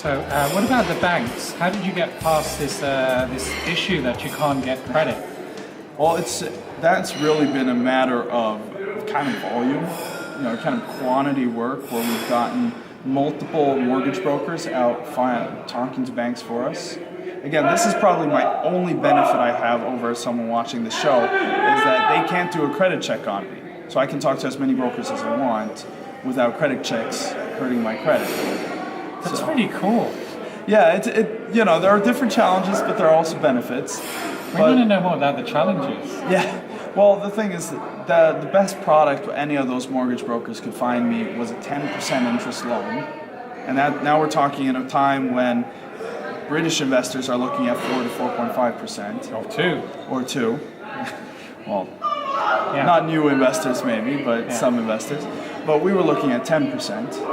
So, what about the banks? How did you get past this issue that you can't get credit? Well, that's really been a matter of kind of volume, kind of quantity work where we've gotten multiple mortgage brokers out talking to banks for us. Again, this is probably my only benefit I have over someone watching the show is that they can't do a credit check on me. So I can talk to as many brokers as I want without credit checks hurting my credit. That's pretty cool. Yeah, there are different challenges, but there are also benefits. We want to know more about the challenges. Yeah, well, the thing is, the best product any of those mortgage brokers could find me was a 10% interest loan. And that now we're talking in a time when British investors are looking at 4 to 4.5%. Or 2. Well, not new investors maybe, but some investors. But we were looking at 10%.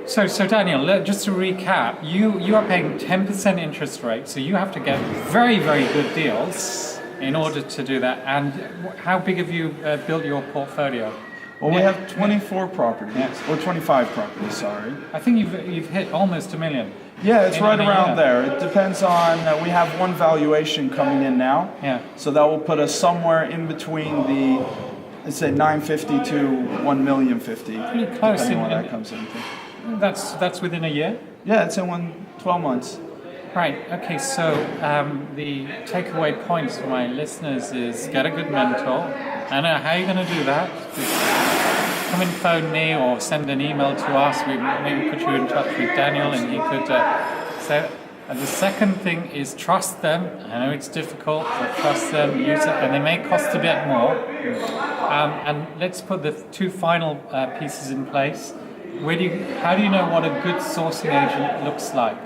So Daniel, just to recap, you are paying 10% interest rate, so you have to get very, very good deals in order to do that. And how big have you built your portfolio? Well, we have 24 properties, or 25 properties, sorry. I think you've hit almost $1 million. Yeah, it's right around there. It depends on, we have one valuation coming in now. Yeah. So that will put us somewhere in between the, let's say, 950 to 1,050,000. Pretty close. Depending on what that comes into. That's within a year? Yeah, it's in 12 months. Right, okay, so the takeaway points for my listeners is get a good mentor. I know how you're going to do that. Come and phone me or send an email to us. We maybe put you in touch with Daniel and he could say. And the second thing is trust them. I know it's difficult, but trust them, use it, and they may cost a bit more. And let's put the two final pieces in place. How do you know what a good sourcing agent looks like?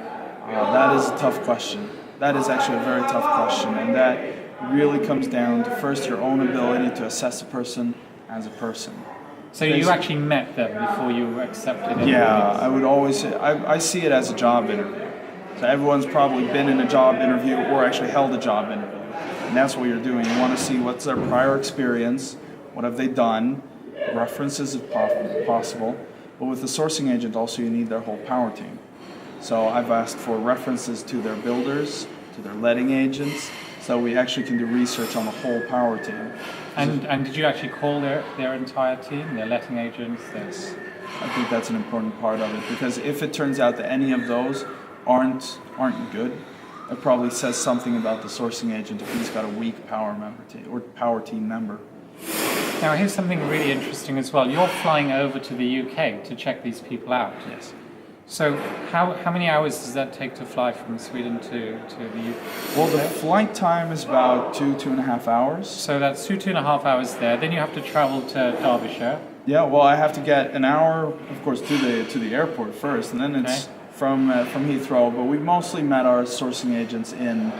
That is a tough question. That is actually a very tough question, and that really comes down to first your own ability to assess a person as a person. So you actually met them before you accepted it? Yeah, I would always say, I see it as a job interview. So everyone's probably been in a job interview or actually held a job interview. And that's what you're doing. You want to see what's their prior experience, what have they done, references if possible. But with the sourcing agent also you need their whole power team. So I've asked for references to their builders, to their letting agents, so we actually can do research on the whole power team. And did you actually call their entire team, their letting agents? Yes. I think that's an important part of it, because if it turns out that any of those aren't good, it probably says something about the sourcing agent if he's got a weak power team member. Now here's something really interesting as well. You're flying over to the UK to check these people out. Yes. So how many hours does that take to fly from Sweden to the UK? Well, the flight time is about 2.5 hours. So that's 2.5 hours there. Then you have to travel to Derbyshire. Yeah, well, I have to get an hour, of course, to the airport first, and then it's from Heathrow. But we mostly met our sourcing agents in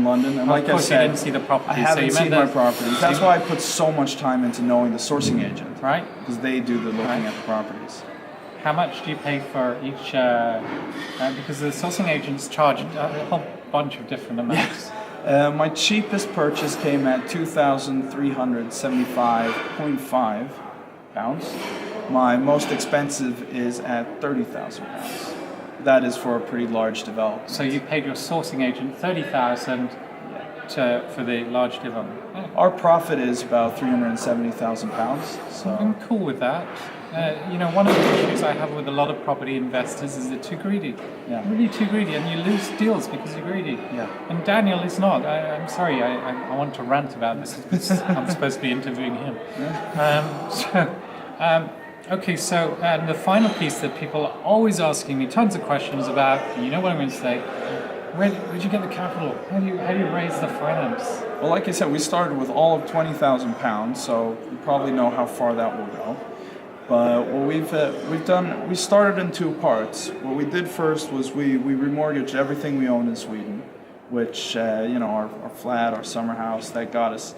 London, and like I said, you didn't see the property. I haven't seen my properties. That's why I put so much time into knowing the sourcing agent, right? Because they do the looking at the properties. How much do you pay for each? Because the sourcing agents charge a whole bunch of different amounts. My cheapest purchase came at £2,375.5. My most expensive is at £30,000. That is for a pretty large development. So you paid your sourcing agent $30,000 for the large development. Oh. Our profit is about £370,000. So I'm cool with that. One of the issues I have with a lot of property investors is they're too greedy. Yeah. Really too greedy, and you lose deals because you're greedy. Yeah. And Daniel is not. I'm sorry, I want to rant about this. I'm supposed to be interviewing him. Yeah. Okay, so the final piece that people are always asking me tons of questions about, you know what I'm going to say, where'd you get the capital? How do you raise the finance? Well, like I said, we started with all of £20,000, so you probably know how far that will go. But what we've done, we started in two parts. What we did first was we remortgaged everything we owned in Sweden, which our flat, our summer house, that got us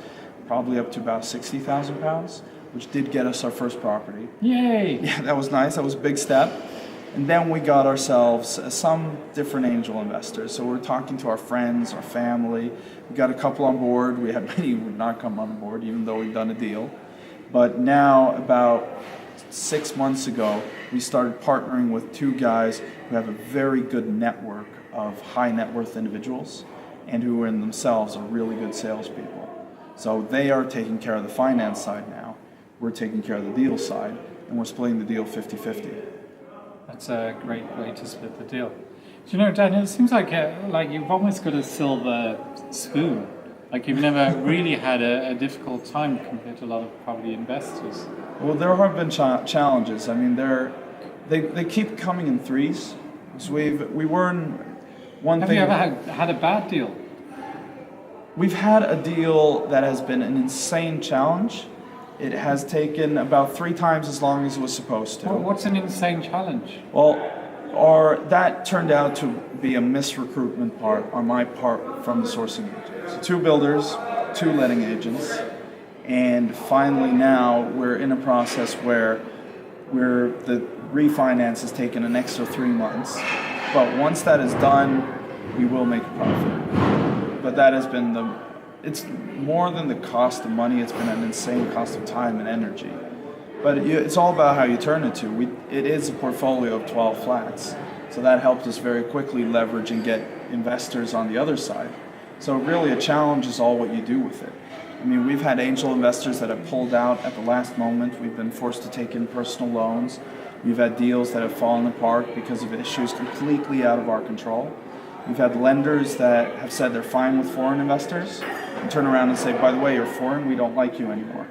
probably up to about £60,000, which did get us our first property. Yay! Yeah, that was nice. That was a big step. And then we got ourselves some different angel investors. So we're talking to our friends, our family. We got a couple on board. We had many who would not come on board, even though we've done a deal. But now, about 6 months ago, we started partnering with two guys who have a very good network of high net worth individuals and who in themselves are really good salespeople. So they are taking care of the finance side now. We're taking care of the deal side, and we're splitting the deal 50-50. That's a great way to split the deal. Do you know, Daniel, it seems like you've almost got a silver spoon. Like you've never really had a difficult time compared to a lot of property investors. Well, there have been challenges. I mean, they keep coming in threes. So we were in one Have thing. you ever had a bad deal? We've had a deal that has been an insane challenge. It has taken about 3 times as long as it was supposed to. What's an insane challenge? Well, that turned out to be a misrecruitment part on my part from the sourcing agent. So 2 builders, 2 letting agents, and finally now we're in a process where the refinance has taken an extra 3 months. But once that is done, we will make a profit. But that has been it's more than the cost of money, it's been an insane cost of time and energy. But it's all about how you turn it to. It is a portfolio of 12 flats, so that helped us very quickly leverage and get investors on the other side. So really a challenge is all what you do with it. I mean, we've had angel investors that have pulled out at the last moment. We've been forced to take in personal loans. We've had deals that have fallen apart because of issues completely out of our control. We've had lenders that have said they're fine with foreign investors and turn around and say, by the way, you're foreign, we don't like you anymore.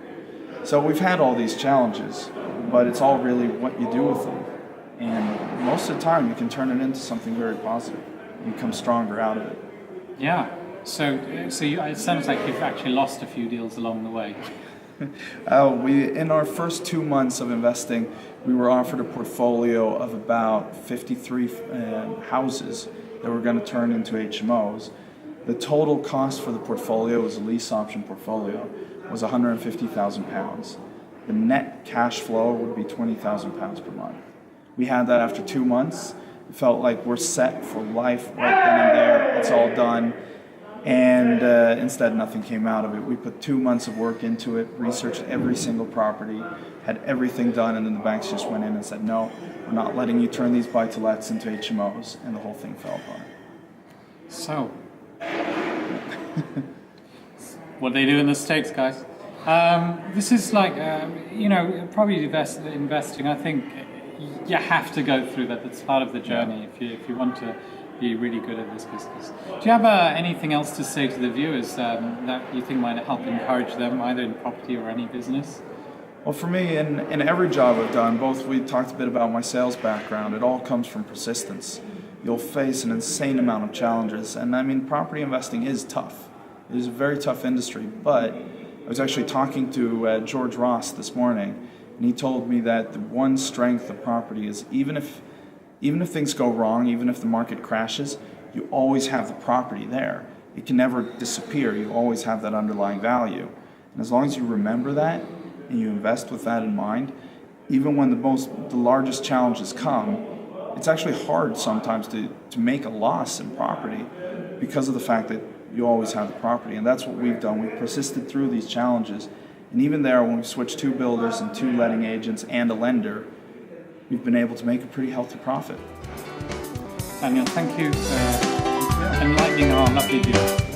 So we've had all these challenges, but it's all really what you do with them. And most of the time you can turn it into something very positive. You come stronger out of it. Yeah. So it sounds like you've actually lost a few deals along the way. In our first 2 months of investing, we were offered a portfolio of about 53 houses that were going to turn into HMOs. The total cost for the portfolio, was a lease option portfolio, was £150,000. The net cash flow would be £20,000 per month. We had that after 2 months. It felt like we're set for life right then and there. It's all done. And instead, nothing came out of it. We put 2 months of work into it, researched every single property, had everything done, and then the banks just went in and said, no, we're not letting you turn these buy-to-lets into HMOs, and the whole thing fell apart. So, what they do in the States, guys. This is like, probably investing. I think you have to go through that. That's part of the journey if you want to be really good at this business. Do you have anything else to say to the viewers that you think might help encourage them, either in property or any business? Well, for me, in every job I've done, we talked a bit about my sales background, it all comes from persistence. You'll face an insane amount of challenges, and I mean, property investing is tough. It is a very tough industry, but I was actually talking to George Ross this morning, and he told me that the one strength of property is even if things go wrong, even if the market crashes, you always have the property there. It can never disappear. You always have that underlying value. And as long as you remember that and you invest with that in mind, even when the largest challenges come, it's actually hard sometimes to make a loss in property because of the fact that you always have the property. And that's what we've done. We've persisted through these challenges. And even there, when we switched 2 builders and 2 letting agents and a lender, we've been able to make a pretty healthy profit. Daniel, thank you for enlightening our lovely viewer.